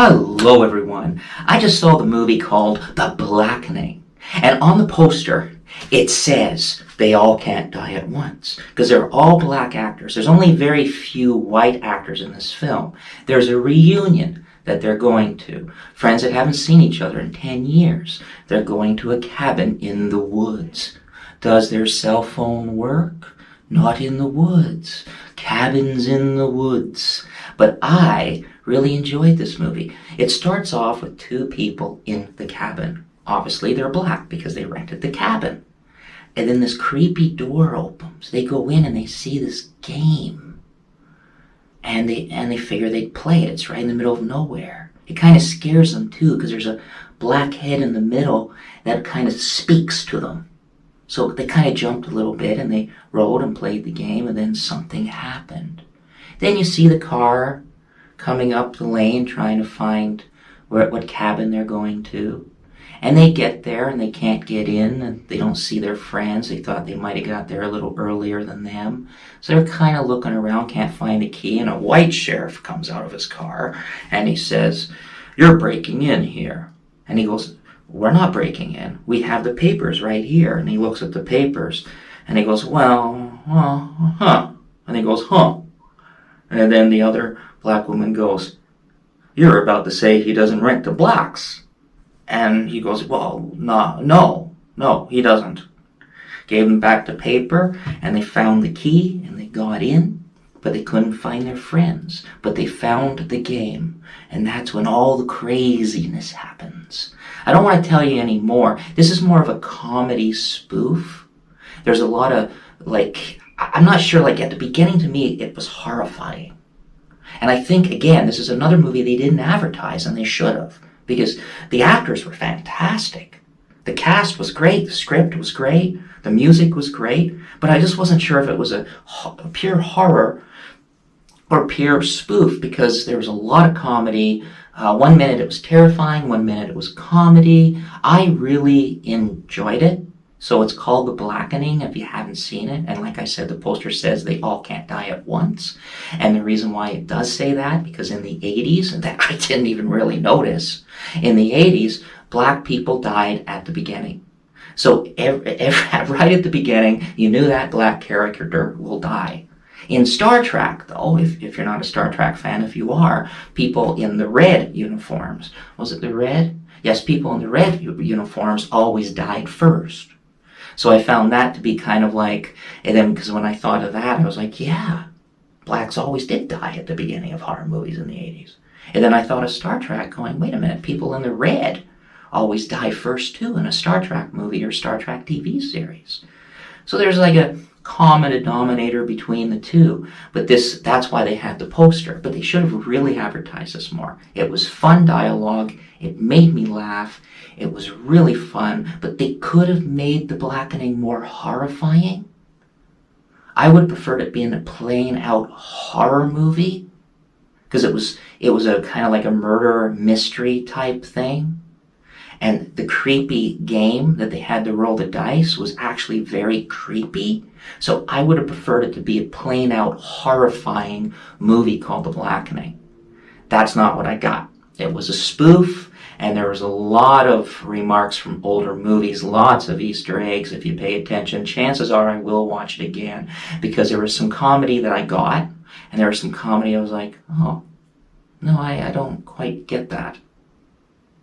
Hello everyone. I just saw the movie called The Blackening. And on the poster, it says they all can't die at once. Because they're all black actors. There's only very few white actors in this film. There's a reunion that they're going to. Friends that haven't seen each other in 10 years. They're going to a cabin in the woods. Does their cell phone work? Not in the woods. Cabins in the woods. But I really enjoyed this movie. It starts off with two people in the cabin. Obviously they're black because they rented the cabin. And then this creepy door opens. They go in and they see this game. And they figure they'd play it. It's right in the middle of nowhere. It kind of scares them too because there's a black head in the middle that kind of speaks to them. So they kind of jumped a little bit and they rolled and played the game, and then something happened. Then you see the car coming up the lane trying to find what cabin they're going to. And they get there and they can't get in and they don't see their friends. They thought they might have got there a little earlier than them. So they're kind of looking around, can't find the key, and a white sheriff comes out of his car and he says, "You're breaking in here." And he goes, "We're not breaking in. We have the papers right here." And he looks at the papers and he goes, huh. And he goes, huh. And then the other black woman goes, "You're about to say he doesn't rent to blacks." And he goes, "Well, no, he doesn't." Gave them back the paper and they found the key and they got in, but they couldn't find their friends. But they found the game, and that's when all the craziness happens. I don't want to tell you any more. This is more of a comedy spoof. There's a lot of, I'm not sure, at the beginning to me, it was horrifying. And I think, again, this is another movie they didn't advertise, and they should have, because the actors were fantastic. The cast was great, the script was great, the music was great, but I just wasn't sure if it was a pure horror or pure spoof, because there was a lot of comedy. 1 minute it was terrifying, 1 minute it was comedy. I really enjoyed it. So it's called The Blackening if you haven't seen it. And like I said, the poster says they all can't die at once. And the reason why it does say that, because in the 80s, and that I didn't even really notice, in the 80s, black people died at the beginning. So right at the beginning, you knew that black character will die. In Star Trek, though, if you're not a Star Trek fan, if you are, people in the red uniforms, was it the red? Yes, people in the red uniforms always died first. So I found that to be kind of like, and then because when I thought of that, I was like, yeah, blacks always did die at the beginning of horror movies in the 80s. And then I thought of Star Trek going, wait a minute, people in the red always die first too in a Star Trek movie or Star Trek TV series. So there's like a common denominator between the two. But that's why they had the poster. But they should have really advertised this more. It was fun dialogue. It made me laugh. It was really fun. But they could have made The Blackening more horrifying. I would prefer it being a plain out horror movie, because it was a kind of like a murder mystery type thing. And the creepy game that they had to roll the dice was actually very creepy. So I would have preferred it to be a plain out horrifying movie called The Blackening. That's not what I got. It was a spoof, and there was a lot of remarks from older movies, lots of Easter eggs. If you pay attention, chances are I will watch it again, because there was some comedy that I got, and there was some comedy I was like, oh, no, I don't quite get that.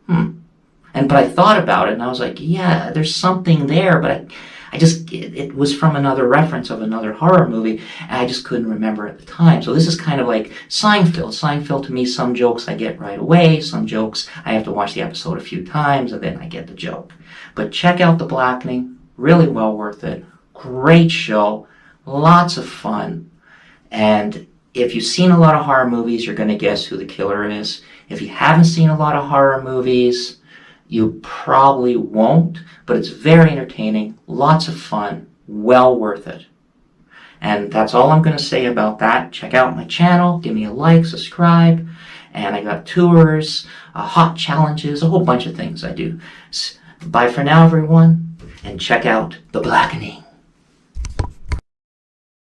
But I thought about it and I was like, yeah, there's something there, but it was from another reference of another horror movie, and I just couldn't remember at the time. So this is kind of like Seinfeld. Seinfeld, to me, some jokes I get right away, some jokes I have to watch the episode a few times and then I get the joke. But check out The Blackening, really well worth it. Great show, lots of fun. And if you've seen a lot of horror movies, you're going to guess who the killer is. If you haven't seen a lot of horror movies, you probably won't, but it's very entertaining, lots of fun, well worth it. And that's all I'm going to say about that. Check out my channel, give me a like, subscribe, and I got tours, hot challenges, a whole bunch of things I do. Bye for now, everyone, and check out The Blackening.